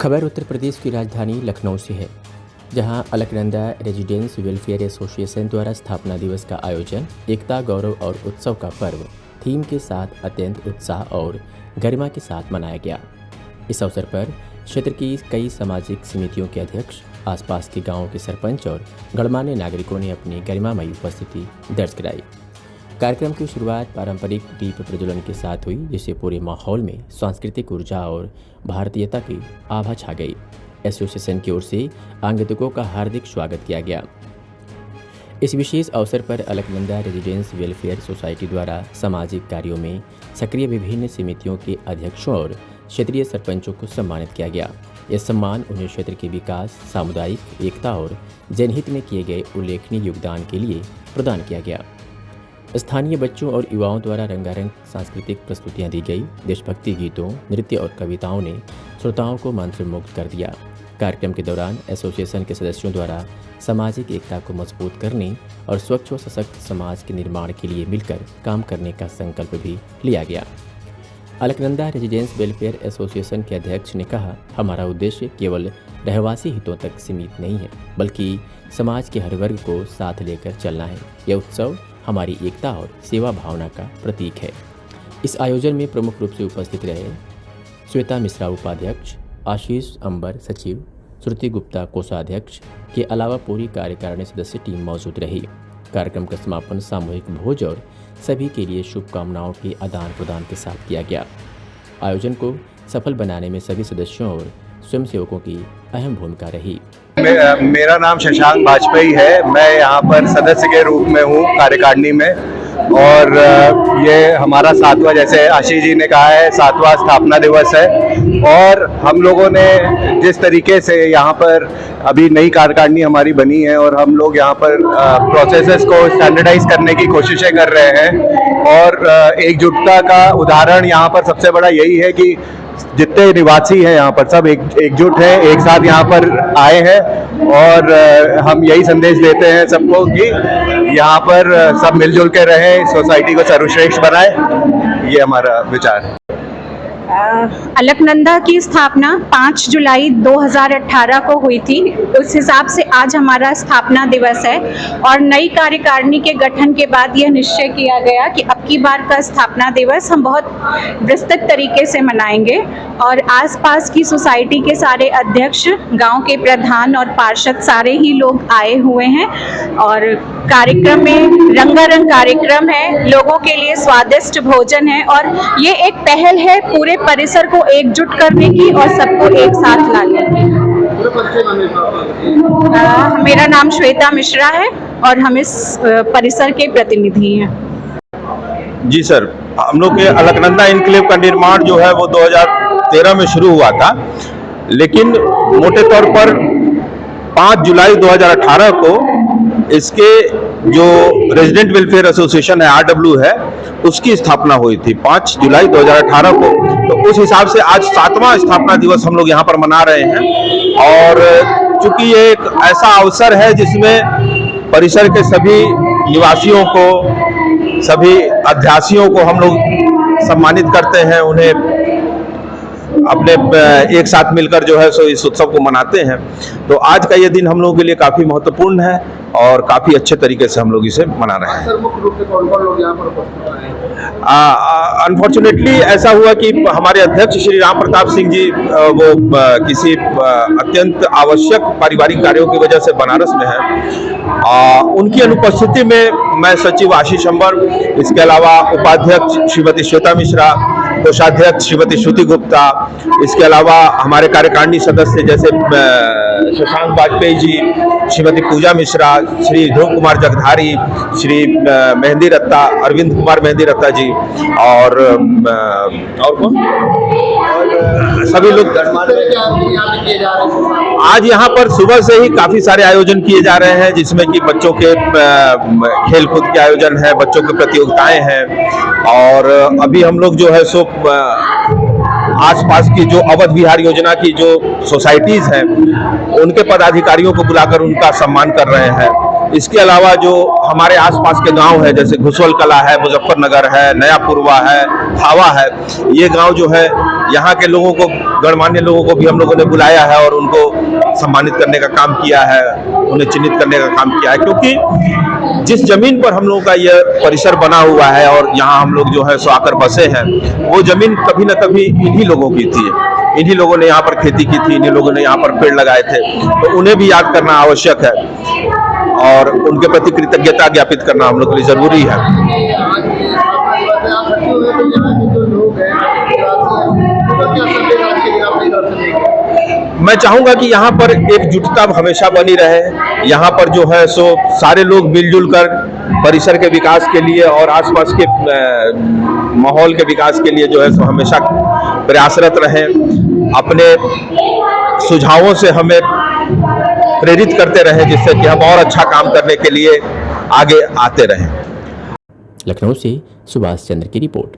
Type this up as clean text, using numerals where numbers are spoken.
खबर उत्तर प्रदेश की राजधानी लखनऊ से है, जहां अलकनंदा रेजिडेंस वेलफेयर एसोसिएशन द्वारा स्थापना दिवस का आयोजन एकता, गौरव और उत्सव का पर्व थीम के साथ अत्यंत उत्साह और गरिमा के साथ मनाया गया। इस अवसर पर क्षेत्र की कई सामाजिक समितियों के अध्यक्ष, आसपास के गांवों के सरपंच और गणमान्य नागरिकों ने अपनी गरिमामयी उपस्थिति दर्ज कराई। कार्यक्रम की शुरुआत पारंपरिक दीप प्रज्वलन के साथ हुई, जिससे पूरे माहौल में सांस्कृतिक ऊर्जा और भारतीयता की आभा छा गई। एसोसिएशन की ओर से आगंतुकों का हार्दिक स्वागत किया गया। इस विशेष अवसर पर अलकनंदा रेजिडेंस वेलफेयर सोसाइटी द्वारा सामाजिक कार्यों में सक्रिय विभिन्न समितियों के अध्यक्षों और क्षेत्रीय सरपंचों को सम्मानित किया गया। यह सम्मान उन्हें क्षेत्र के विकास, सामुदायिक एकता और जनहित में किए गए उल्लेखनीय योगदान के लिए प्रदान किया गया। स्थानीय बच्चों और युवाओं द्वारा रंगारंग सांस्कृतिक प्रस्तुतियां दी गई। देशभक्ति गीतों, नृत्य और कविताओं ने श्रोताओं को मंत्रमुग्ध कर दिया। कार्यक्रम के दौरान एसोसिएशन के सदस्यों द्वारा सामाजिक एकता को मजबूत करने और स्वच्छ व सशक्त समाज के निर्माण के लिए मिलकर काम करने का संकल्प भी लिया गया। अलकनंदा रेजिडेंस वेलफेयर एसोसिएशन के अध्यक्ष ने कहा, हमारा उद्देश्य केवल रहवासी हितों तक सीमित नहीं है, बल्कि समाज के हर वर्ग को साथ लेकर चलना है। यह उत्सव हमारी एकता और सेवा भावना का प्रतीक है। इस आयोजन में प्रमुख रूप से उपस्थित रहे श्वेता मिश्रा उपाध्यक्ष, आशीष अंबर सचिव, श्रुति गुप्ता कोषाध्यक्ष के अलावा पूरी कार्यकारिणी सदस्य टीम मौजूद रही। कार्यक्रम का समापन सामूहिक भोज और सभी के लिए शुभकामनाओं के आदान प्रदान के साथ किया गया। आयोजन को सफल बनाने में सभी सदस्यों और स्वयंसेवकों की अहम भूमिका रही। मेरा नाम शशांक वाजपेयी है। मैं यहाँ पर सदस्य के रूप में हूँ कार्यकारिणी में, और ये हमारा 7वां, जैसे आशीष जी ने कहा है, 7वां स्थापना दिवस है। और हम लोगों ने जिस तरीके से यहाँ पर अभी नई कार्यकारिणी हमारी बनी है और हम लोग यहाँ पर प्रोसेसेस को स्टैंडर्डाइज करने की कोशिशें कर रहे हैं, और एकजुटता का उदाहरण यहाँ पर सबसे बड़ा यही है कि जितने निवासी हैं यहाँ पर सब एकजुट हैं, एक साथ यहाँ पर आए हैं, और हम यही संदेश देते हैं सबको कि यहाँ पर सब मिलजुल के रहें, सोसाइटी को सर्वश्रेष्ठ बनाएं। ये हमारा विचार है। अलकनंदा की स्थापना 5 जुलाई 2018 को हुई थी। उस हिसाब से आज हमारा स्थापना दिवस है, और नई कार्यकारिणी के गठन के बाद यह निश्चय किया गया कि अब की बार का स्थापना दिवस हम बहुत विस्तृत तरीके से मनाएंगे, और आसपास की सोसाइटी के सारे अध्यक्ष, गांव के प्रधान और पार्षद सारे ही लोग आए हुए हैं। और कार्यक्रम में रंगारंग कार्यक्रम है, लोगों के लिए स्वादिष्ट भोजन है, और ये एक पहल है पूरे परिसर को एकजुट करने की और सबको एक साथ लाने की। मेरा नाम श्वेता मिश्रा है और हम इस परिसर के प्रतिनिधि हैं। जी सर, हम लोग के अलकनंदा इनक्लेव का निर्माण जो है वो 2013 में शुरू हुआ था, लेकिन मोटे तौर पर 5 जुलाई 2018 को इसके जो रेजिडेंट वेलफेयर एसोसिएशन है, RW है, उसकी स्थापना हुई थी 5 जुलाई 2018 को। तो उस हिसाब से आज 7वां स्थापना दिवस हम लोग यहाँ पर मना रहे हैं। और चूंकि ये एक ऐसा अवसर है जिसमें परिसर के सभी निवासियों को, सभी अध्यासियों को हम लोग सम्मानित करते हैं, उन्हें अपने एक साथ मिलकर जो है सो इस उत्सव को मनाते हैं। तो आज का ये दिन हम लोगों के लिए काफी महत्वपूर्ण है और काफी अच्छे तरीके से हम लोग इसे मना रहे हैं। सर, मुख्य रूप से कौन-कौन लोग यहाँ पर उपस्थित रहे हैं? अनफॉर्चुनेटली ऐसा हुआ कि हमारे अध्यक्ष श्री राम प्रताप सिंह जी वो किसी अत्यंत आवश्यक पारिवारिक कार्यों की वजह से बनारस में हैं। उनकी अनुपस्थिति में मैं सचिव आशीष अंबर, इसके अलावा उपाध्यक्ष श्रीमती श्वेता मिश्रा, कोषाध्यक्ष श्रीमती श्रुति गुप्ता, इसके अलावा हमारे कार्यकारिणी सदस्य जैसे शशांक वाजपेयी जी, श्रीमती पूजा मिश्रा, श्री ध्रुव कुमार जगधारी, श्री मेहंदी रत्ता, अरविंद कुमार मेहंदी रत्ता जी, और कौन, सभी लोग। आज यहाँ पर सुबह से ही काफी सारे आयोजन किए जा रहे हैं, जिसमें कि बच्चों के खेल कूद के आयोजन है, बच्चों की प्रतियोगिताएं हैं, और अभी हम लोग जो है सो आसपास की जो अवध विहार योजना की जो सोसाइटीज हैं उनके पदाधिकारियों को बुलाकर उनका सम्मान कर रहे हैं। इसके अलावा जो हमारे आसपास के गांव है, जैसे घुसवल कला है, मुजफ्फरनगर है, नया पूर्वा है, फावा है, ये गांव जो है यहाँ के लोगों को, गणमान्य लोगों को भी हम लोगों ने बुलाया है और उनको सम्मानित करने का काम किया है, उन्हें चिन्हित करने का काम किया है, क्योंकि जिस जमीन पर हम लोगों का यह परिसर बना हुआ है और यहाँ हम लोग जो है सो आकर बसे हैं, वो जमीन कभी न कभी इन्हीं लोगों की थी। इन्हीं लोगों ने यहाँ पर खेती की थी, इन्हीं लोगों ने यहाँ पर पेड़ लगाए थे, तो उन्हें भी याद करना आवश्यक है और उनके प्रति कृतज्ञता ज्ञापित करना हम लोग के लिए जरूरी है। मैं चाहूंगा कि यहाँ पर एकजुटता हमेशा बनी रहे, यहाँ पर जो है सो सारे लोग मिलजुल कर परिसर के विकास के लिए और आसपास के माहौल के विकास के लिए जो है सो हमेशा प्रयासरत रहें, अपने सुझावों से हमें प्रेरित करते रहें, जिससे कि हम और अच्छा काम करने के लिए आगे आते रहें। लखनऊ से सुभाष चंद्र की रिपोर्ट।